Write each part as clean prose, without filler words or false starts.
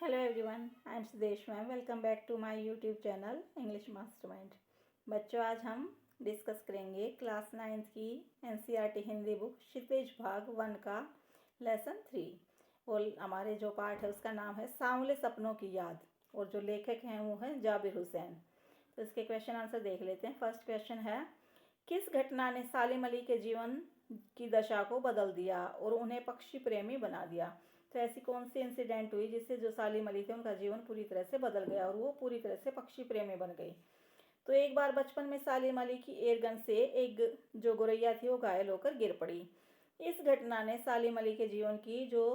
Hello everyone, I am Sudesh ma'am. Welcome back to my YouTube channel English Mastermind. बच्चों, आज हम discuss करेंगे class 9th की NCERT Hindi book क्षितिज भाग 1 का लेसन 3। और हमारे जो पार्ट है उसका नाम है सांवले सपनों की याद, और जो लेखक हैं वो हैं जाबिर हुसैन। तो इसके क्वेश्चन आंसर देख लेते हैं। फर्स्ट क्वेश्चन है, किस घटना ने सालिम अली के जीवन की दशा को बदल दिया और उन्हें पक्षी प्रेमी बना दिया? तो ऐसी कौन सी इंसिडेंट हुई जिससे जो सालिम अली थे उनका जीवन पूरी तरह से बदल गया और वो पूरी तरह से पक्षी प्रेमी बन गई? तो एक बार बचपन में सालिम अली की एयरगन से एक जो गोरैया थी वो घायल होकर गिर पड़ी। इस घटना ने सालिम अली के जीवन की जो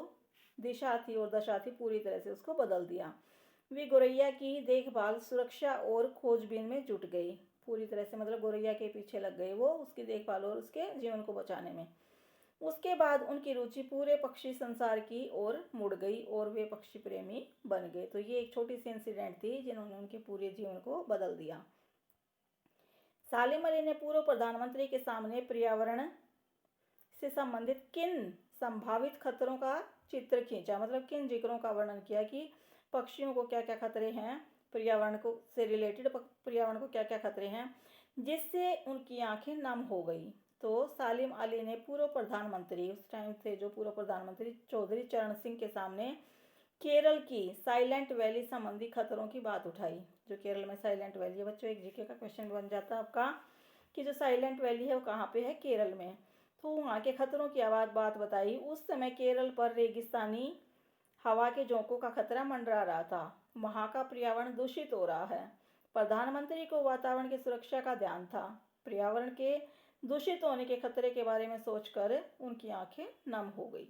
दिशा थी और दशा थी पूरी तरह से उसको बदल दिया। वे गोरैया की देखभाल, सुरक्षा और खोजबीन में जुट गई पूरी तरह से, मतलब गोरैया के पीछे लग गई वो उसकी देखभाल और उसके जीवन को बचाने में। उसके बाद उनकी रुचि पूरे पक्षी संसार की ओर मुड़ गई और वे पक्षी प्रेमी बन गए। तो ये एक छोटी सी इंसिडेंट थी जिन्होंने उनके पूरे जीवन को बदल दिया। सालिम अली ने पूर्व प्रधानमंत्री के सामने पर्यावरण से संबंधित किन संभावित खतरों का चित्र खींचा, मतलब किन जिक्रों का वर्णन किया कि पक्षियों को क्या क्या खतरे हैं, पर्यावरण को से रिलेटेड पर्यावरण को क्या क्या खतरे हैं, जिससे उनकी आंखें नम हो गई। तो सालिम अली ने पूर्व प्रधानमंत्री, उस टाइम थे जो पूर्व प्रधानमंत्री चौधरी चरण सिंह के सामने केरल की साइलेंट वैली संबंधी खतरों की बात उठाई। जो केरल में साइलेंट वैली है, बच्चों एक जीके का क्वेश्चन बन जाता है आपका कि जो साइलेंट वैली है वो कहाँ पे है, केरल में। तो वहाँ के खतरों की बात बताई। उस समय केरल पर रेगिस्तानी हवा के झोंकों का खतरा मंडरा रहा था, वहाँ का पर्यावरण दूषित हो रहा है। प्रधानमंत्री को वातावरण की सुरक्षा का ध्यान था। पर्यावरण के दूषित होने के खतरे के बारे में सोचकर उनकी आंखें नम हो गई।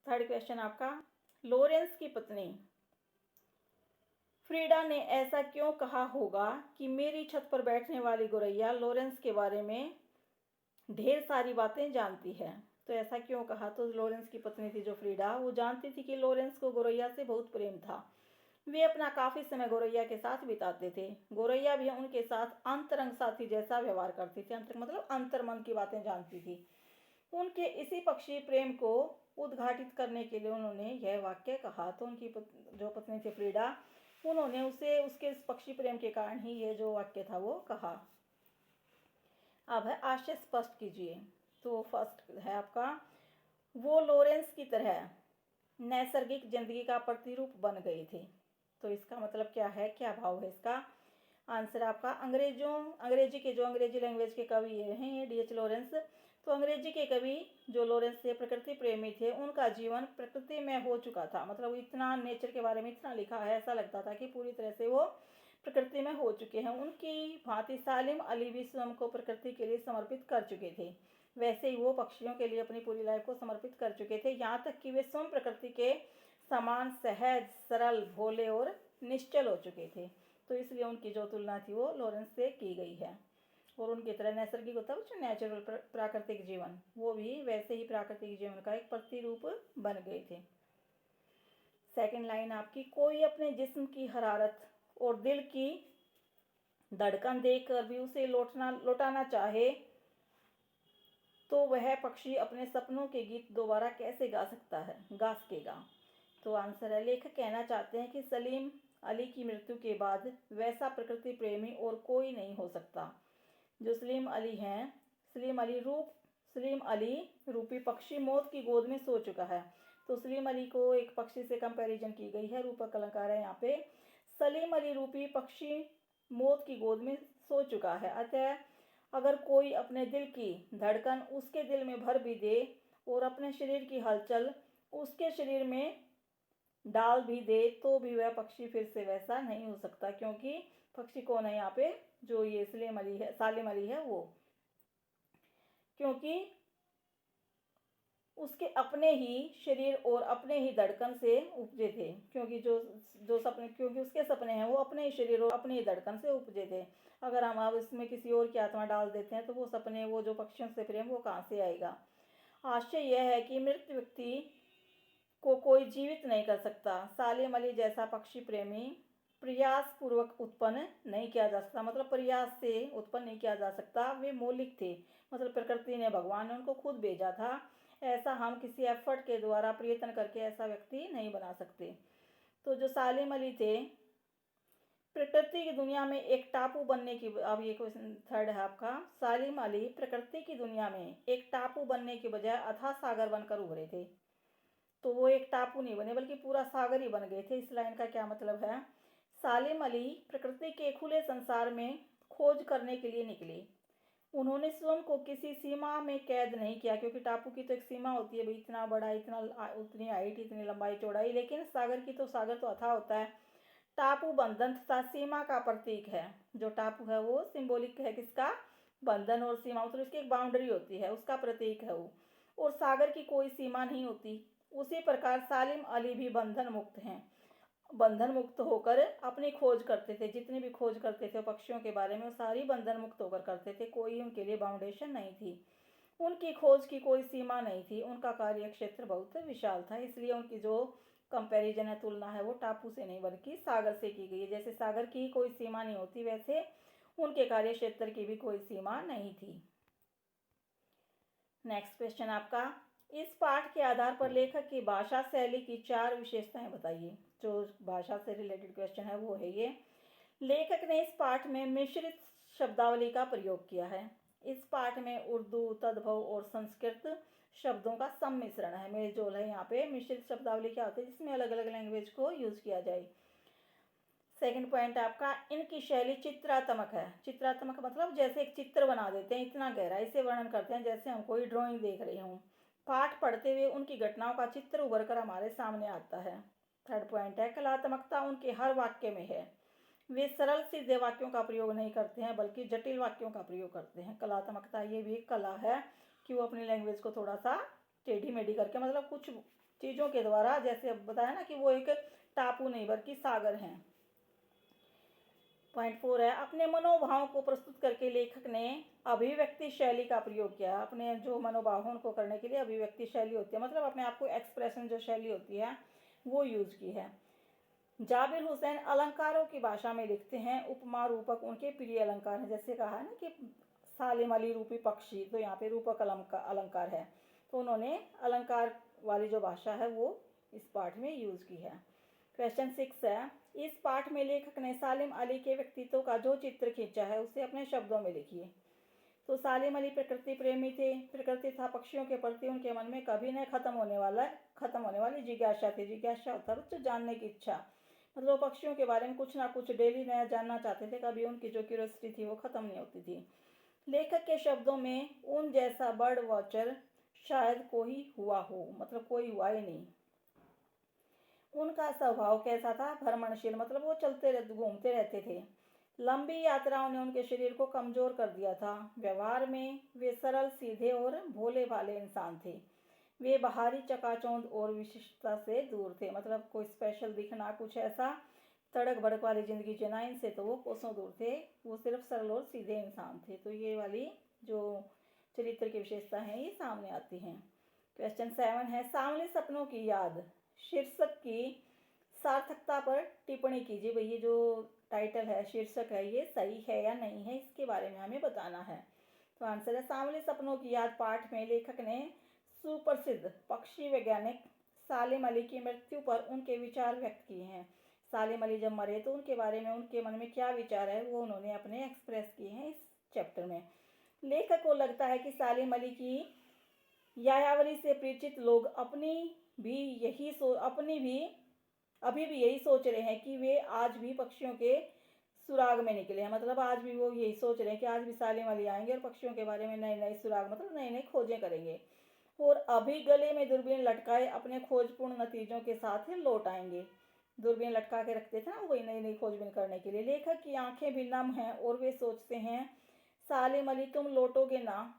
थर्ड क्वेश्चन आपका, लॉरेंस की पत्नी फ्रीडा ने ऐसा क्यों कहा होगा कि मेरी छत पर बैठने वाली गोरैया लॉरेंस के बारे में ढेर सारी बातें जानती है? तो ऐसा क्यों कहा? तो लॉरेंस की पत्नी थी जो फ्रीडा, वो जानती थी कि लॉरेंस को गोरैया से बहुत प्रेम था। वे अपना काफी समय गोरैया के साथ बिताते थे। गोरैया भी उनके साथ अंतरंग साथी जैसा व्यवहार करती थी। अंतर मतलब अंतर्मन की बातें जानती थी। उनके इसी पक्षी प्रेम को उद्घाटित करने के लिए उन्होंने यह वाक्य कहा। तो उनकी जो पत्नी थी फ्रीडा, उन्होंने उसे उसके इस पक्षी प्रेम के कारण ही ये जो वाक्य था वो कहा। अब है आशय स्पष्ट कीजिए। तो फर्स्ट है आपका, वो लॉरेंस की तरह नैसर्गिक जिंदगी का प्रतिरूप बन गए थे। तो इसका मतलब क्या है, क्या भाव है इसका? आंसर आपका अंग्रेजी के जो अंग्रेजी लैंग्वेज के कवि हैं ये डी.एच. लॉरेंस। तो अंग्रेजी के कवि जो लॉरेंस थे प्रकृति प्रेमी थे। उनका जीवन प्रकृति में हो चुका था, मतलब इतना नेचर के बारे में इतना लिखा है, ऐसा लगता था कि पूरी तरह से वो प्रकृति में हो चुके हैं। उनकी भांति सालिम अली भी स्वयं को प्रकृति के लिए समर्पित कर चुके थे। वैसे ही वो पक्षियों के लिए अपनी पूरी लाइफ को समर्पित कर चुके थे, यहाँ तक कि वे स्वयं प्रकृति के समान सहज, सरल, भोले और निश्चल हो चुके थे। तो इसलिए उनकी जो तुलना थी वो लॉरेंस से की गई है। और उनकी तरह नैसर्गिक होता है नेचुरल प्राकृतिक जीवन, वो भी वैसे ही प्राकृतिक जीवन का एक प्रतिरूप बन गए थे। सेकंड लाइन आपकी, कोई अपने जिस्म की हरारत और दिल की धड़कन देखकर भी उसे लौटाना चाहे तो वह पक्षी अपने सपनों के गीत दोबारा कैसे गा सकेगा? तो आंसर है, लेखक कहना चाहते हैं कि सलीम अली की मृत्यु के बाद वैसा प्रकृति प्रेमी और कोई नहीं हो सकता जो सलीम अली रूपी पक्षी मौत की गोद में सो चुका है। तो सलीम अली को एक पक्षी से कंपैरिजन की गई है, रूपक अलंकार है यहाँ पे। सलीम अली रूपी पक्षी मौत की गोद में सो चुका है, अतः अगर कोई अपने दिल की धड़कन उसके दिल में भर भी दे और अपने शरीर की हलचल उसके शरीर में डाल भी दे तो भी वह पक्षी फिर से वैसा नहीं हो सकता। क्योंकि पक्षी कौन है यहाँ पे, जो ये सालिम अली है वो, क्योंकि उसके अपने ही शरीर और अपने ही धड़कन से उपजे थे। क्योंकि उसके सपने हैं वो अपने ही शरीर और अपने ही धड़कन से उपजे थे। अगर हम अब इसमें किसी और की आत्मा डाल देते हैं तो वो सपने, वो जो पक्षियों से प्रेम, वो कहाँ से आएगा? आश्चर्य यह है कि मृत व्यक्ति को कोई जीवित नहीं कर सकता। सालिम अली जैसा पक्षी प्रेमी प्रयास पूर्वक उत्पन्न नहीं किया जा सकता, मतलब प्रयास से उत्पन्न नहीं किया जा सकता। वे मौलिक थे, मतलब प्रकृति ने, भगवान ने उनको खुद भेजा था। ऐसा हम किसी एफर्ट के द्वारा प्रयत्न करके ऐसा व्यक्ति नहीं बना सकते। तो जो सालिम अली थे, प्रकृति की दुनिया में एक टापू बनने की, अब ये क्वेश्चन थर्ड है आपका, सालिम अली प्रकृति की दुनिया में एक टापू बनने की बजाय अथाह सागर बनकर उभरे थे। तो वो एक टापू नहीं बने बल्कि पूरा सागर ही बन गए थे। इस लाइन का क्या मतलब है? सालिम अली प्रकृति के खुले संसार में खोज करने के लिए निकले। उन्होंने स्वयं को किसी सीमा में कैद नहीं किया, क्योंकि टापू की तो एक सीमा होती है भाई, इतना बड़ा, इतना उतनी हाइट, इतनी लंबाई चौड़ाई, लेकिन सागर की तो, सागर तो अथाह होता है। टापू बंधन तथा सीमा का प्रतीक है। जो टापू है वो सिंबॉलिक है किसका? बंधन और सीमा, मतलब इसकी एक बाउंड्री होती है, उसका प्रतीक है वो। और सागर की कोई सीमा नहीं होती। उसी प्रकार सालिम अली भी बंधन मुक्त हैं। बंधन मुक्त होकर अपनी खोज करते थे, जितनी भी खोज करते थे पक्षियों के बारे में, वो सारी बंधन मुक्त होकर करते थे। कोई उनके लिए बाउंडेशन नहीं थी, उनकी खोज की कोई सीमा नहीं थी, उनका कार्य क्षेत्र बहुत विशाल था। इसलिए उनकी जो कंपैरिजन है, तुलना है, वो टापू से नहीं बल्कि सागर से की गई है। जैसे सागर की कोई सीमा नहीं होती, वैसे उनके कार्य क्षेत्र की भी कोई सीमा नहीं थी। नेक्स्ट क्वेश्चन आपका, इस पाठ के आधार पर लेखक की भाषा शैली की 4 विशेषताएं बताइए। जो भाषा से रिलेटेड क्वेश्चन है वो है ये। लेखक ने इस पाठ में मिश्रित शब्दावली का प्रयोग किया है। इस पाठ में उर्दू, तद्भव और संस्कृत शब्दों का सम्मिश्रण है, मेलजोल है। यहाँ पे मिश्रित शब्दावली क्या होती है? जिसमें अलग अलग लैंग्वेज को यूज किया जाए। सेकंड पॉइंट आपका, इनकी शैली चित्रात्मक है। चित्रात्मक मतलब जैसे एक चित्र बना देते हैं, इतना गहराई से वर्णन करते हैं जैसे हम कोई ड्राइंग देख रहे हों। पाठ पढ़ते हुए उनकी घटनाओं का चित्र उभर कर हमारे सामने आता है। थर्ड पॉइंट है, कलात्मकता उनके हर वाक्य में है। वे सरल सीधे वाक्यों का प्रयोग नहीं करते हैं बल्कि जटिल वाक्यों का प्रयोग करते हैं। कलात्मकता, ये भी एक कला है कि वो अपनी लैंग्वेज को थोड़ा सा टेढ़ी मेढ़ी करके, मतलब कुछ चीज़ों के द्वारा, जैसे अब बताया ना कि वो एक टापू नहीं बल्कि सागर हैं। पॉइंट 4 है, अपने मनोभावों को प्रस्तुत करके लेखक ने अभिव्यक्ति शैली का प्रयोग किया। अपने जो मनोभावों उनको करने के लिए अभिव्यक्ति शैली होती है, मतलब अपने आप को एक्सप्रेशन जो शैली होती है वो यूज की है। जाबिर हुसैन अलंकारों की भाषा में लिखते हैं। उपमा रूपक उनके प्रिय अलंकार हैं। जैसे कहा है ना कि सालिम अली रूपी पक्षी, तो यहाँ पे रूपक अलंकार है, तो उन्होंने अलंकार वाली जो भाषा है वो इस पाठ में यूज की है। क्वेश्चन 6 है, इस पाठ में लेखक ने सालिम अली के व्यक्तित्व का जो चित्र खींचा है उसे अपने शब्दों में लिखिए। तो सालिम अली प्रकृति प्रेमी थे। प्रकृति तथा पक्षियों के प्रति उनके मन में कभी न खत्म होने वाली जिज्ञासा थी। जिज्ञासा होता है तो जानने की इच्छा, मतलब पक्षियों के बारे में कुछ ना कुछ डेली नया जानना चाहते थे। कभी उनकी जो क्यूरियोसिटी थी वो खत्म नहीं होती थी। लेखक के शब्दों में, उन जैसा बर्ड वॉचर शायद कोई हुआ हो, मतलब कोई हुआ ही नहीं। उनका स्वभाव कैसा था? भ्रमणशील, मतलब वो चलते घूमते रहते थे। लंबी यात्राओं ने उनके शरीर को कमजोर कर दिया था। व्यवहार में वे सरल, सीधे और भोले भाले इंसान थे। वे बाहरी चकाचौंध और विशिष्टता से दूर थे, मतलब कोई स्पेशल दिखना, कुछ ऐसा तड़क भड़क वाली जिंदगी जीना, इनसे तो वो कोसों दूर थे। वो सिर्फ सरल और सीधे इंसान थे। तो ये वाली जो चरित्र की विशेषता है ये सामने आती हैं। क्वेश्चन 7 है, सांवले सपनों की याद शीर्षक की सार्थकता पर टिप्पणी कीजिए। भाई ये जो टाइटल है, शीर्षक है, ये सही है या नहीं है, इसके बारे में हमें बताना है। तो आंसर है, सांवले सपनों की याद पाठ में लेखक ने सुप्रसिद्ध पक्षी वैज्ञानिक सालिम अली की मृत्यु पर उनके विचार व्यक्त किए हैं। सालिम अली जब मरे तो उनके बारे में, उनके मन में क्या विचार है, वो उन्होंने अपने एक्सप्रेस किए हैं इस चैप्टर में। लेखक को लगता है कि सालिम अली की यायावरी से परिचित लोग अभी भी यही सोच रहे हैं कि वे आज भी पक्षियों के सुराग में निकले हैं। मतलब आज भी वो यही सोच रहे हैं कि आज भी सालिम अली आएंगे और पक्षियों के बारे में नए नए सुराग, मतलब नए नए खोजें करेंगे, और अभी गले में दूरबीन लटकाए अपने खोजपूर्ण नतीजों के साथ लौट आएंगे। दूरबीन लटका के रखते थे ना, वही नई नई खोजबीन करने के लिए। लेखक की आंखें भी नम हैं और वे सोचते हैं, सालिम अली तुम लौटोगे ना,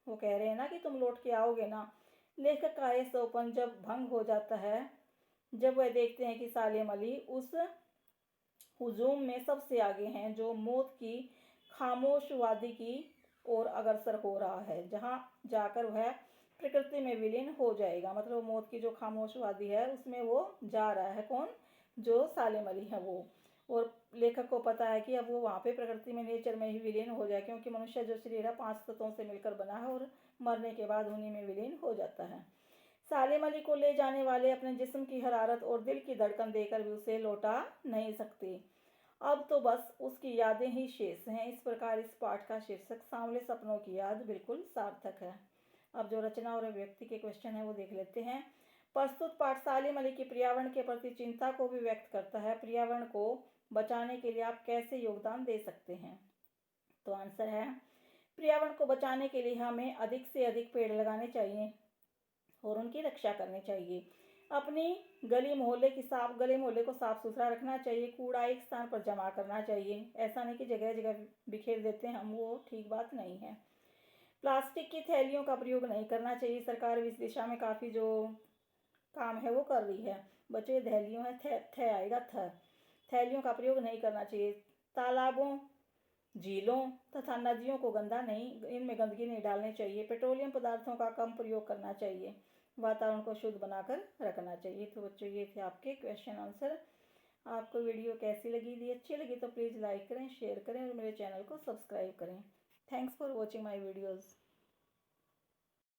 वो कह रहे हैं ना कि तुम लौट के आओगे ना। लेखक का यह सपन जब भंग हो जाता है, जब वह देखते हैं कि सालिम अली उस हुजूम में सबसे आगे हैं जो मौत की खामोशवादी की ओर अग्रसर हो रहा है, जहां जाकर वह प्रकृति में विलीन हो जाएगा। मतलब मौत की जो खामोशवादी है उसमें वो जा रहा है। कौन? जो सालिम अली है वो। और लेखक को पता है कि अब वो वहाँ पे प्रकृति में, नेचर में ही विलीन हो जाए, क्योंकि मनुष्य जो शरीर है 5 तत्वों से मिलकर बना है और मरने के बाद उन्हीं में विलीन हो जाता है। सालिम अली को ले जाने वाले अपने जिस्म की हरारत और दिल की धड़कन देकर भी उसे लौटा नहीं सकते। अब तो बस उसकी यादें ही शेष हैं। इस प्रकार इस पाठ का शीर्षक सांवले सपनों की याद बिल्कुल सार्थक है। अब जो रचना और व्यक्ति के क्वेश्चन है वो देख लेते हैं। प्रस्तुत पाठ सालिम अली की पर्यावरण के प्रति चिंता को भी व्यक्त करता है। पर्यावरण को बचाने के लिए आप कैसे योगदान दे सकते हैं? तो आंसर है, पर्यावरण को बचाने के लिए हमें अधिक से अधिक पेड़ लगाने चाहिए और उनकी रक्षा करनी चाहिए। अपनी गली मोहल्ले को साफ सुथरा रखना चाहिए। कूड़ा एक स्थान पर जमा करना चाहिए, ऐसा नहीं कि जगह जगह बिखेर देते हैं हम, वो ठीक बात नहीं है। प्लास्टिक की थैलियों का प्रयोग नहीं करना चाहिए। सरकार भी इस दिशा में काफ़ी जो काम है वो कर रही है। बच्चों ये थैलियों है, थे आएगा थ। थैलियों का प्रयोग नहीं करना चाहिए। तालाबों, झीलों तथा नदियों को इनमें गंदगी नहीं डालनी चाहिए। पेट्रोलियम पदार्थों का कम प्रयोग करना चाहिए। वातावरण को शुद्ध बनाकर रखना चाहिए। तो बच्चों ये थे आपके क्वेश्चन आंसर। आपको वीडियो कैसी लगी? यदि अच्छी लगी तो प्लीज़ लाइक करें, शेयर करें और मेरे चैनल को सब्सक्राइब करें। Thanks for watching my videos.